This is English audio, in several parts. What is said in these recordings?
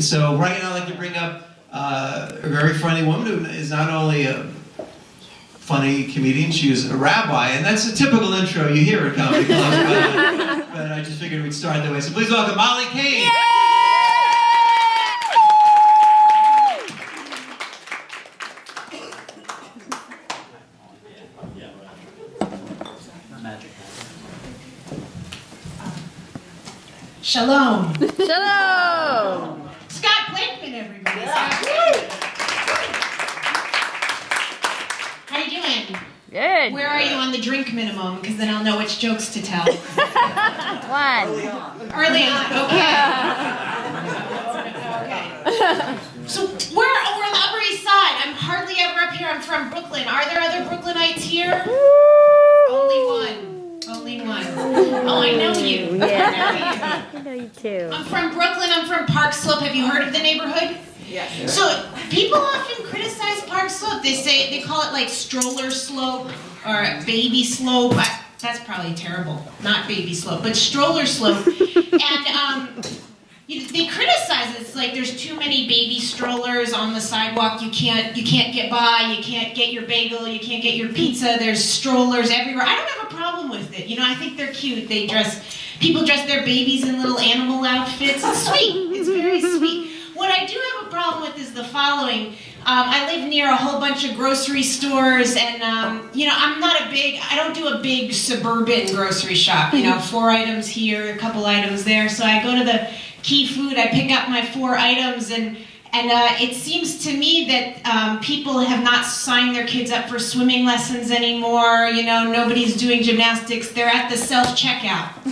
So right now I'd like to bring up a very funny woman who is not only a funny comedian, she is a rabbi, and that's a typical intro you hear at comedy clubs, but I just figured we'd start that way. So please welcome Molly Kane. Shalom. Shalom. Scott Blankman, everybody. Yeah. How you doing? Good. Where are you on the drink minimum? Because then I'll know which jokes to tell. One. Early on. Okay. Okay. So we're on the Upper East Side. I'm hardly ever up here. I'm from Brooklyn. Are there other Brooklynites here? Only one. Only one. Oh, I know you. Yeah. I know you too. I'm from Brooklyn. I'm from Park Slope. Have you heard of the neighborhood? Yes. So people often criticize Park Slope. They call it like stroller slope or baby slope. That's probably terrible. Not baby slope, but stroller slope. And they criticize it. It's like there's too many baby strollers on the sidewalk. You can't get by. You can't get your bagel. You can't get your pizza. There's strollers everywhere. I don't have a problem with it. You know, I think they're cute. People dress their babies in little animal outfits. It's sweet. It's very sweet. What I do have a problem with is the following. I live near a whole bunch of grocery stores, and you know, I don't do a big suburban grocery shop. You know, 4 items here, a couple items there. So I go to the Key Food, I pick up my 4 items, and it seems to me that people have not signed their kids up for swimming lessons anymore. You know, nobody's doing gymnastics. They're at the self-checkout.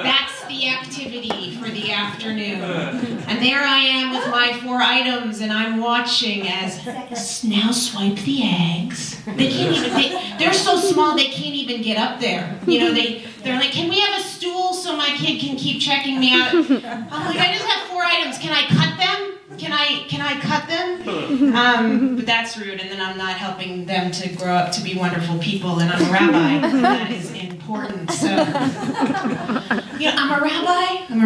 That's the activity for the afternoon. And there I am with my 4 items, and I'm watching as now swipe the eggs. They can't even. They're so small they can't even get up there. You know, they're like, can we have a stool so my kid can keep checking me out? I'm like, I just have 4 items. Can I cut them? Can I cut them? But that's rude, and then I'm not helping them to grow up to be wonderful people, and I'm a rabbi. That is important. So, you know, I'm a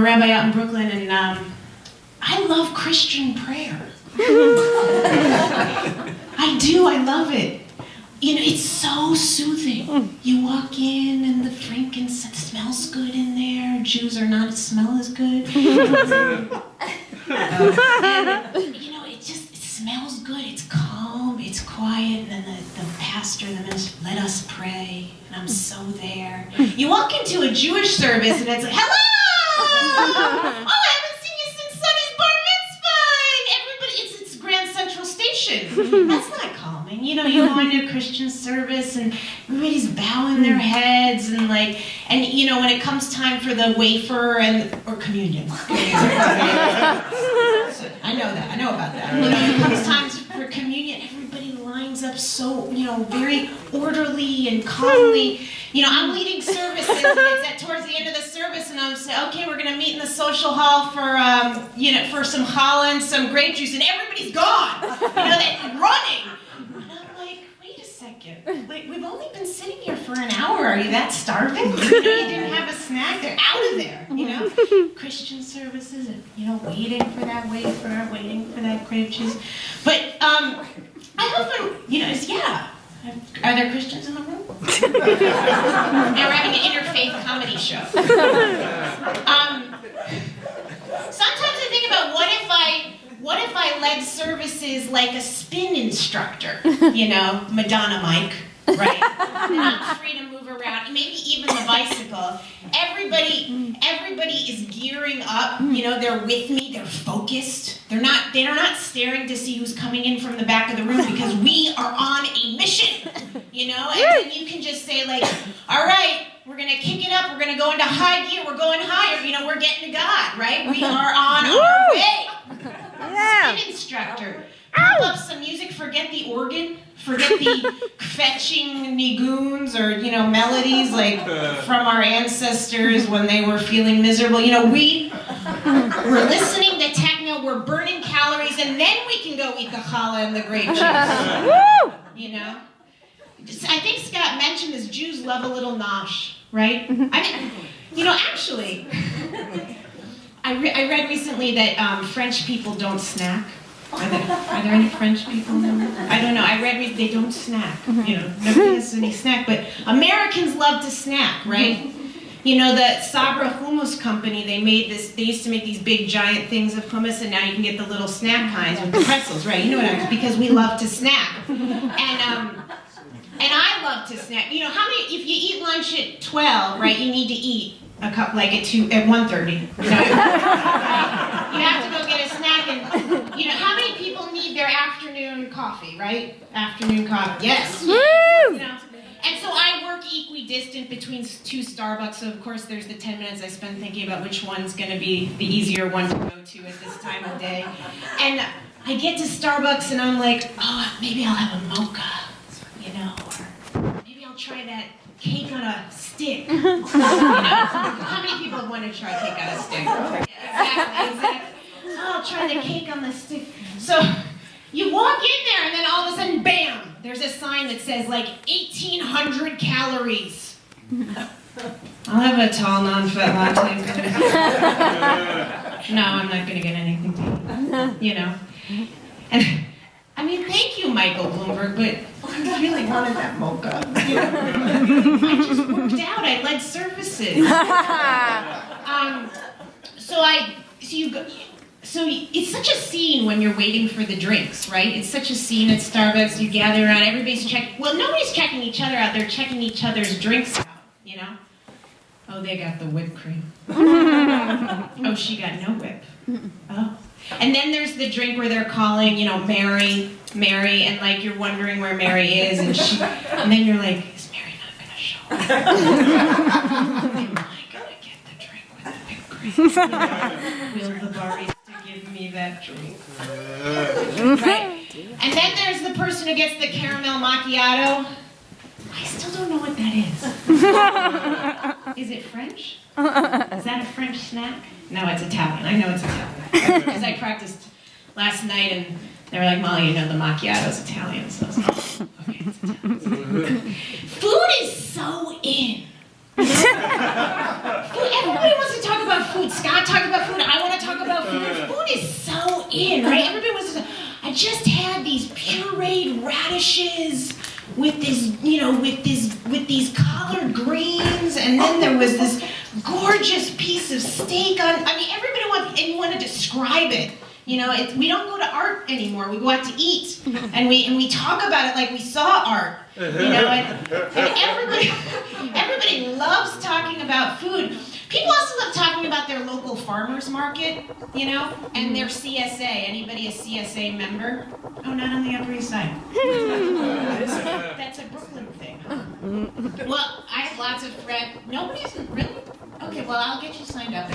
rabbi out in Brooklyn, and I love Christian prayer. I do, I love it. You know, it's so soothing. You walk in and the frankincense smells good in there. Jews are not smell as good. And, you know, it smells good. It's calm, it's quiet, and then the pastor, the minister, let us pray, and I'm so there. You walk into a Jewish service and it's like, hello! Oh, I haven't seen you since Sonny's bar mitzvah! Everybody, it's Grand Central Station. That's not calming. You know, you go into a Christian service and everybody's bowing their heads and you know, when it comes time for the wafer or communion. I know about that. You know, when it comes time for communion, everybody lines up so, you know, very orderly and calmly. You know, I'm leading services, and it's towards the end of the service, and I'm saying, okay, we're going to meet in the social hall for, you know, for some challah and some grape juice, and everybody's gone. You know, they're running. And I'm like, wait a second. Like, we've only been sitting here for an hour. Are you that starving? You know, you didn't have a snack. They're out of there, you know. Christian services, and, you know, waiting for that wafer, waiting for that grape juice. But I often, you know, are there Christians in the room? Now we're having an interfaith comedy show. Sometimes I think about what if I led services like a spin instructor, you know, Madonna Mike, right? And I'm free to move around, maybe even the bicycle. Everybody is gearing up, you know, they're with me, they're focused. They're not staring to see who's coming in from the back of the room because we are on a mission, you know? And then you can just say like, all right, we're gonna kick it up, we're gonna go into high gear, we're going higher, you know, we're getting to God, right? We are on our way. Yeah. Spin instructor. Pump up some music, forget the organ, forget the fetching nigoons or, you know, melodies like from our ancestors when they were feeling miserable. You know, we're listening to techno, we're burning calories, and then we can go eat the challah and the grape juice. You know? I think Scott mentioned this, Jews love a little nosh, right? I mean, You know, actually, I read recently that French people don't snack. Are there any French people? I don't know. I read they don't snack. You know, nobody has any snack, but Americans love to snack, right? You know, the Sabra hummus company, they used to make these big giant things of hummus, and now you can get the little snack kinds with the pretzels, right? You know what I mean? Because we love to snack. And I love to snack. You know, how many, if you eat lunch at 12, right, you need to eat a cup, like at 1:30. You know? You have to go get a snack, and, you know, how many people need their afternoon coffee, right? Afternoon coffee, yes. Woo! You know? And so I work equidistant between 2 Starbucks, so of course there's the 10 minutes I spend thinking about which one's going to be the easier one to go to at this time of day. And I get to Starbucks and I'm like, oh, maybe I'll have a mocha, you know, or maybe I'll try that cake on a stick. You know? How many people want to try cake on a stick? Exactly. Oh, I'll try the cake on the stick. So you walk in there and then all of a sudden, bam! There's a sign that says like 1,800 calories. I'll have a tall non-fat latte. No, I'm not going to get anything to eat. You know? And I mean, thank you, Michael Bloomberg, but I really wanted that mocha. You know? I just worked out. I led services. So it's such a scene when you're waiting for the drinks, right? It's such a scene at Starbucks. You gather around, everybody's checking. Well, nobody's checking each other out. They're checking each other's drinks out, you know? Oh, they got the whipped cream. Oh, she got no whip. Oh. And then there's the drink where they're calling, you know, Mary, and like you're wondering where Mary is, and then you're like, is Mary not gonna show up? Am I gonna get the drink with the whipped cream? Will the barista give me that drink? Right. And then there's the person who gets the caramel macchiato. I still don't know what that is. Is it French? Is that a French snack? No, it's Italian. I know it's Italian. Because I practiced last night and they were like, Molly, you know the macchiato's Italian. So I was like, okay, it's Italian. Food is so in. Everybody wants to talk about food. Scott talked about food. I want to talk about food. Food is so in, right? Everybody wants to. I just had these pureed radishes with this, you know, with these collard greens, and then there was this gorgeous piece of steak on. I mean, everybody wants, and you want to describe it. You know, we don't go to art anymore. We go out to eat, and we talk about it like we saw art. You know, and everybody loves talking about food. People also love talking about their local farmers market, you know, and their CSA. Anybody a CSA member? Oh, not on the Upper East Side. That's a Brooklyn thing, huh? Well, I have lots of friends. Nobody isn't really? Okay, well, I'll get you signed up.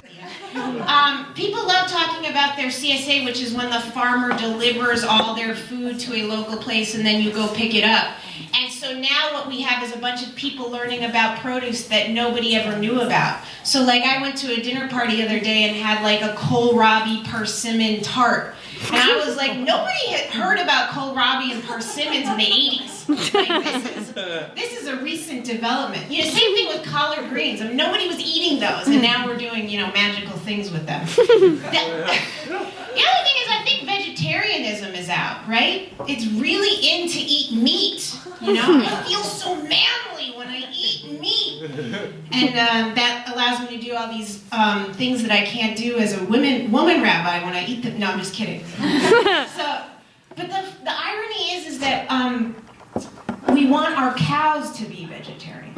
People love talking about their CSA, which is when the farmer delivers all their food to a local place and then you go pick it up. And so now what we have is a bunch of people learning about produce that nobody ever knew about. So like I went to a dinner party the other day and had like a kohlrabi persimmon tart. And I was like, nobody had heard about kohlrabi and persimmons in the 80s. Like, this is a recent development. You know, same thing with collard greens. I mean, nobody was eating those, and now we're doing, you know, magical things with them. The other thing is, I think vegetarianism is out, right? It's really in to eat meat. You know, I feel so manly when I eat meat, and that allows me to do all these things that I can't do as a woman rabbi when I eat them. No, I'm just kidding. But the irony is that we want our cows to be vegetarian.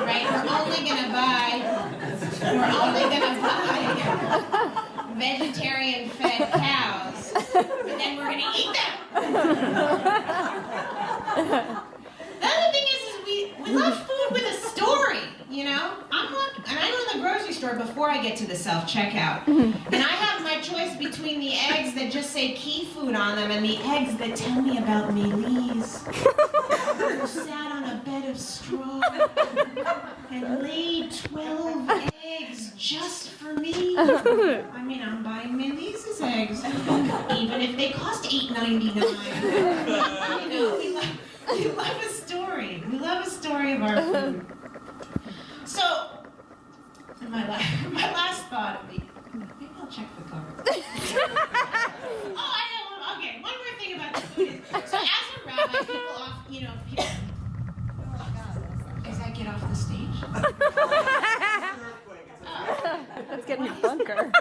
Right? We're only gonna buy vegetarian-fed cows, but then we're gonna eat them. The other thing is we love food with a story, you know? I go in the grocery store before I get to the self-checkout, and I have my choice between the eggs that just say key food on them and the eggs that tell me about Melise, who sat on a bed of straw and laid 12 eggs just for me. I mean, I'm buying Melise's eggs, even if they cost $8.99. You know, we love a story. We love a story of our food. So, my last thought would be, maybe I'll check the card. Oh, I know. Okay, one more thing about the food is, so as a rabbi, people as I get off the stage. Let's get in your bunker.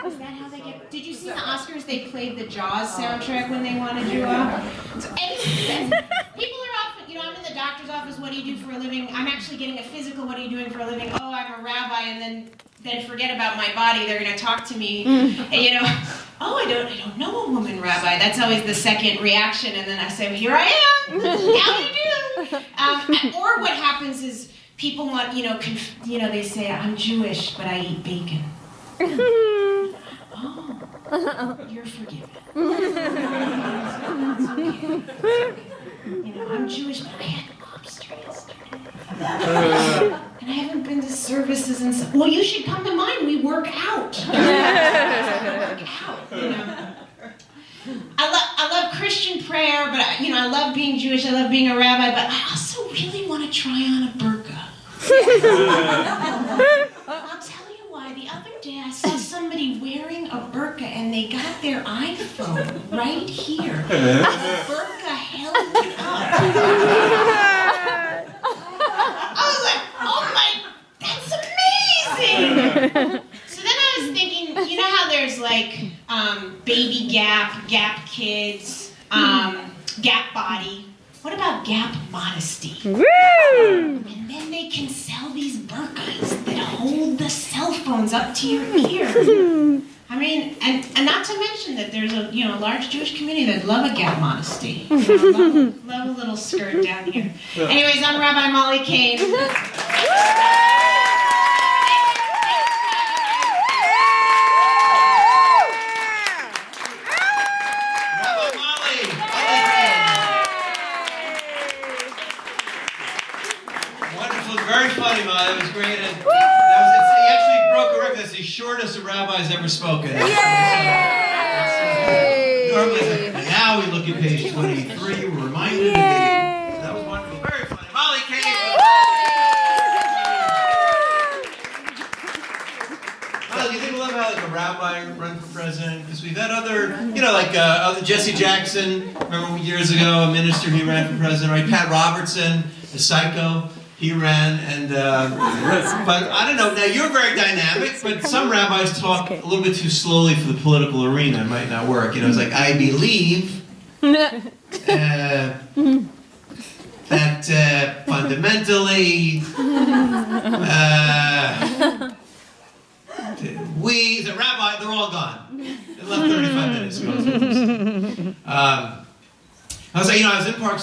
Is that how they get? Did you see the Oscars? They played the Jaws soundtrack when they wanted you off. And people are often, I'm in the doctor's office. What do you do for a living? I'm actually getting a physical. What are you doing for a living? Oh, I'm a rabbi. And then forget about my body. They're going to talk to me. And oh, I don't know a woman rabbi. That's always the second reaction. And then I say, well, here I am. How do you do? Or what happens is people want, they say, I'm Jewish, but I eat bacon. Oh, you're forgiven. I'm Jewish, but I had lobster yesterday. And I haven't been to services and stuff. Well, you should come to mine. We work out. I love Christian prayer, but I love being Jewish. I love being a rabbi, but I also really want to try on a burqa. I'll tell you why. The other day I saw somebody wearing a burqa and they got their iPhone right here. The burqa held it up. I was like, oh my, that's amazing. So then I was thinking, how there's like Baby Gap, Gap Kids, Gap Body. What about Gap Modesty? Woo! And then they can sell these burqas that hold the cell phones up to your ear. I mean, and not to mention that there's a large Jewish community that love a Gap Modesty. Love a little skirt down here. Anyways, I'm Rabbi Molly Kane. Very funny, Ma. That was great. And he actually broke a record. That's the shortest a rabbi's ever spoken. Yay! Normally, and now we look at page 23. We're reminded that was wonderful. Very funny. Molly Kane. Well, you think we love how a rabbi run for president? Because we've had other, other Jesse Jackson. Remember years ago, a minister, he ran for president, right? Pat Robertson, the psycho. He ran, and but I don't know. Now you're very dynamic, but some rabbis talk a little bit too slowly for the political arena. It might not work. It's like I believe that fundamentally the rabbi, they're all gone. They left 35 minutes ago. I was like, I was in Park.